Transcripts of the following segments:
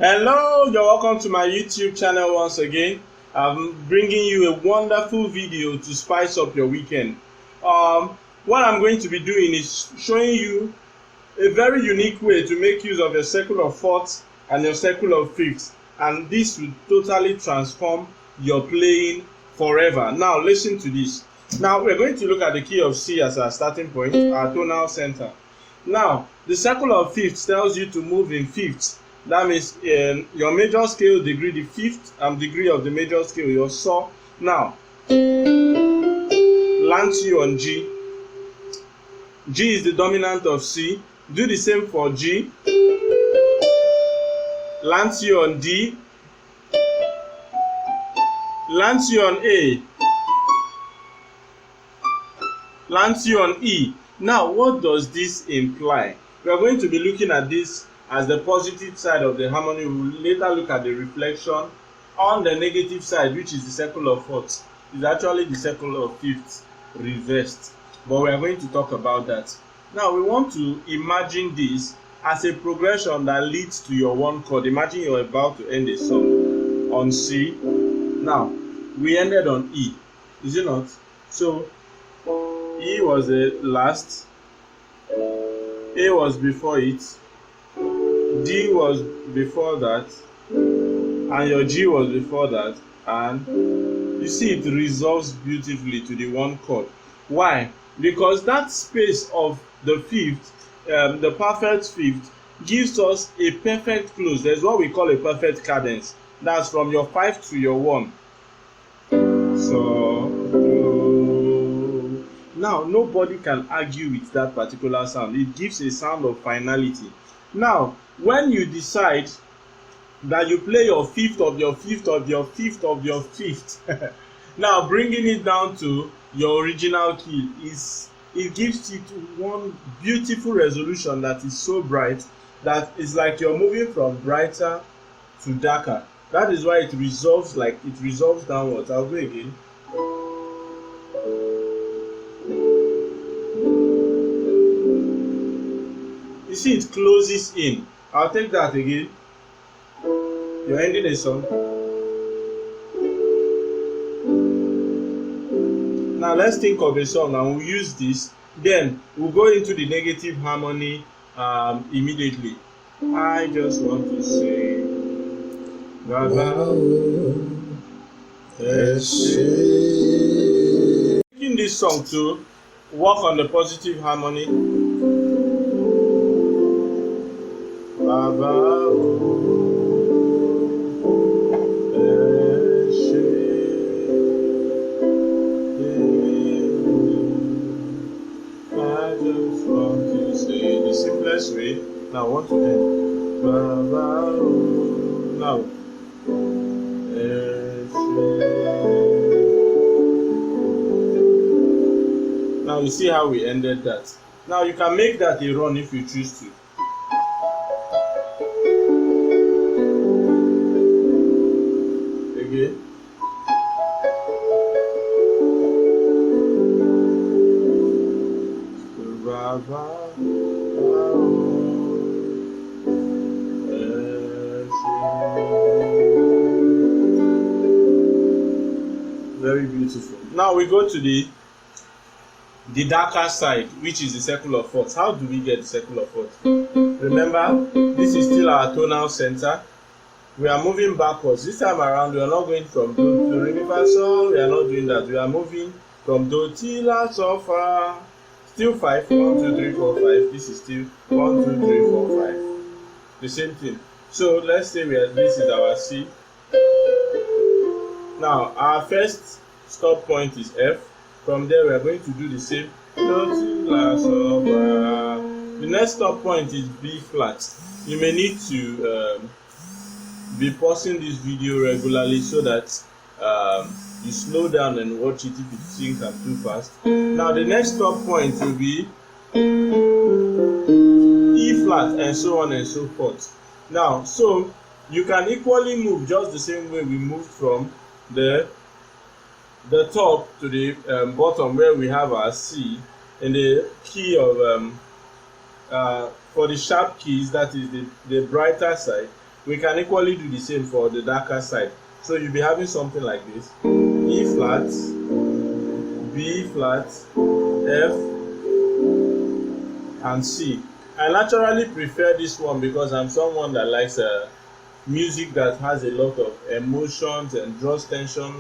Hello, you're welcome to my YouTube channel once again. I'm bringing you a wonderful video to spice up your weekend. What I'm going to be doing is showing you a very unique way to make use of your circle of fourths and your circle of fifths, and this will totally transform your playing forever. Now listen to this. Now we're going to look at the key of C as our starting point, our tonal center. Now the circle of fifths tells you to move in fifths. That means your major scale degree, the fifth degree of the major scale, your saw. Now lands you on G. G is the dominant of C. Do the same for G. Lands you on D. Lands you on A. Lands you on E. Now what does this imply? We are going to be looking at this as the positive side of the harmony. We will later look at the reflection on the negative side, which is the circle of fourths. It's actually the circle of fifths reversed, but we are going to talk about that. Now we want to imagine this as a progression that leads to your one chord. Imagine you're about to end a song on C. Now we ended on E, is it not? So E was the last, A was before it, D was before that, and your G was before that, and you see it resolves beautifully to the one chord. Why? Because that space of the fifth, the perfect fifth, gives us a perfect close. There's what we call a perfect cadence. That's from your 5 to your 1. So now nobody can argue with that particular sound. It gives a sound of finality. Now when you decide that you play your fifth of your fifth of your fifth of your fifth, now bringing it down to your original key, it gives it one beautiful resolution that is so bright that it's like you're moving from brighter to darker. That is why it resolves downwards. I'll go again. You see it closes in. I'll take that again. You're ending a song. Now let's think of a song and we'll use this. Then we'll go into the negative harmony immediately. I just want to say taking this song to work on the positive harmony. The simplest way. Now I want to end. Now you see how we ended that. Now you can make that a run if you choose to. Again. Very beautiful. Now we go to the darker side, which is the circle of fourths. How do we get the circle of fourths? Remember, this is still our tonal center. We are moving backwards. This time around, we are not going from do to re mi fa sol. We are not doing that. We are moving from do ti la sol fa. Still 5. 1 2 3 4 5. This is still 1 2 3 4 5. The same thing. So let's say this is our C. Now our first stop point is F. From there we are going to do the same. The next stop point is B flat. You may need to be pausing this video regularly so that you slow down and watch it if you think I'm too fast. Now the next stop point will be E flat, and so on and so forth. Now so you can equally move just the same way we moved from the top to the bottom, where we have our C in the key of for the sharp keys, that is the brighter side. we can equally do the same for the darker side. So you'll be having something like this: E flat, B flat, F, and C. I naturally prefer this one because I'm someone that likes music that has a lot of emotions and draws tension.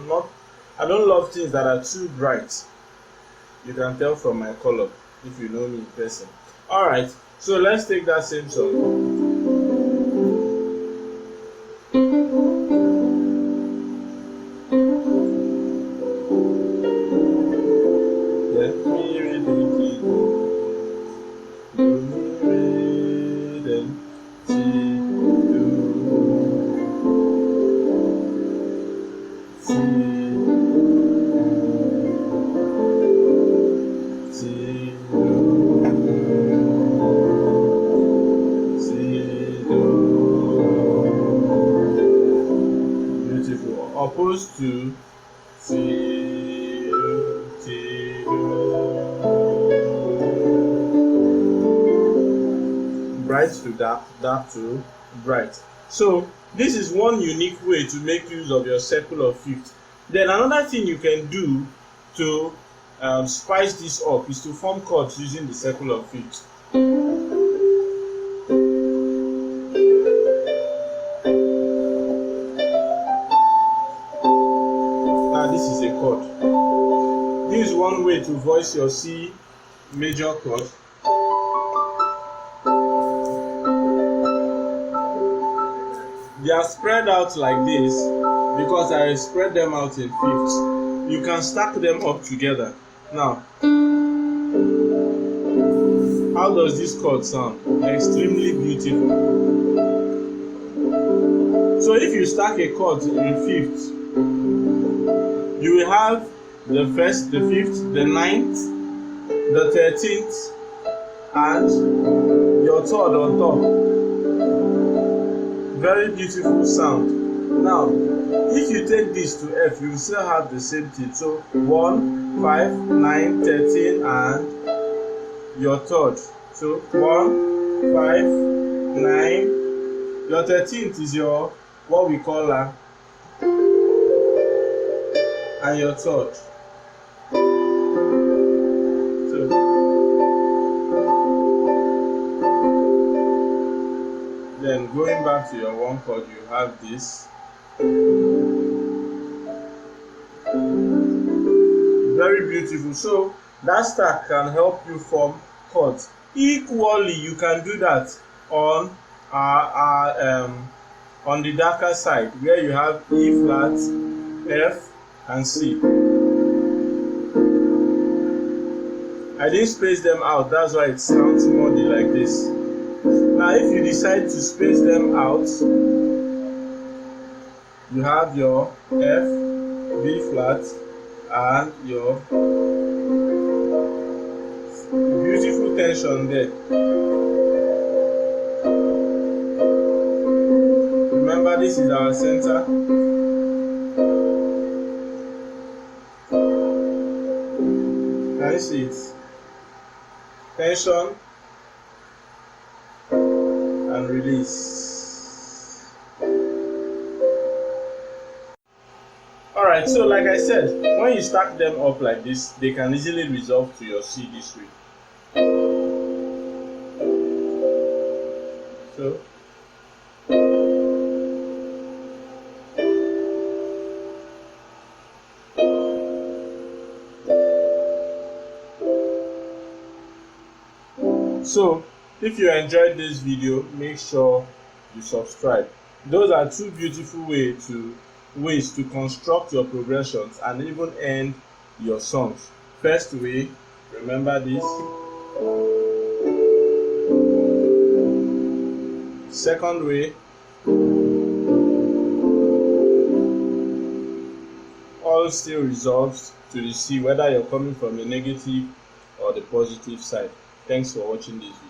I don't love things that are too bright. You can tell from my color if you know me in person. Alright, so let's take that same song. Opposed to bright to dark, dark to bright. So this is one unique way to make use of your circle of fifth. Then another thing you can do to spice this up is to form chords using the circle of fifth. This is a chord. This is one way to voice your C major chord. They are spread out like this because I spread them out in fifths. You can stack them up together. Now, how does this chord sound? Extremely beautiful. So if you stack a chord in fifths, you will have the first, the fifth, the ninth, the 13th, and your third on top. Very beautiful sound. Now, if you take this to F, you will still have the same thing. So 1, 5, 9, 13, and your third. So 1, 5, 9. Your 13th is your what we call La. And your third. So then going back to your one chord, you have this. Very beautiful. So that stack can help you form chords. Equally, you can do that on the darker side where you have E flat, F, and C. I didn't space them out, that's why it sounds more like this. Now if you decide to space them out, you have your F, B flat, and your beautiful tension there. Remember, this is our center. Can you see it? Tension and release. Alright, so like I said, when you stack them up like this, they can easily resolve to your C this way. So So, if you enjoyed this video, make sure you subscribe. Those are two beautiful ways to construct your progressions and even end your songs. First way, remember this. Second way, all still resolves to the C, whether you're coming from the negative or the positive side. Thanks for watching this video.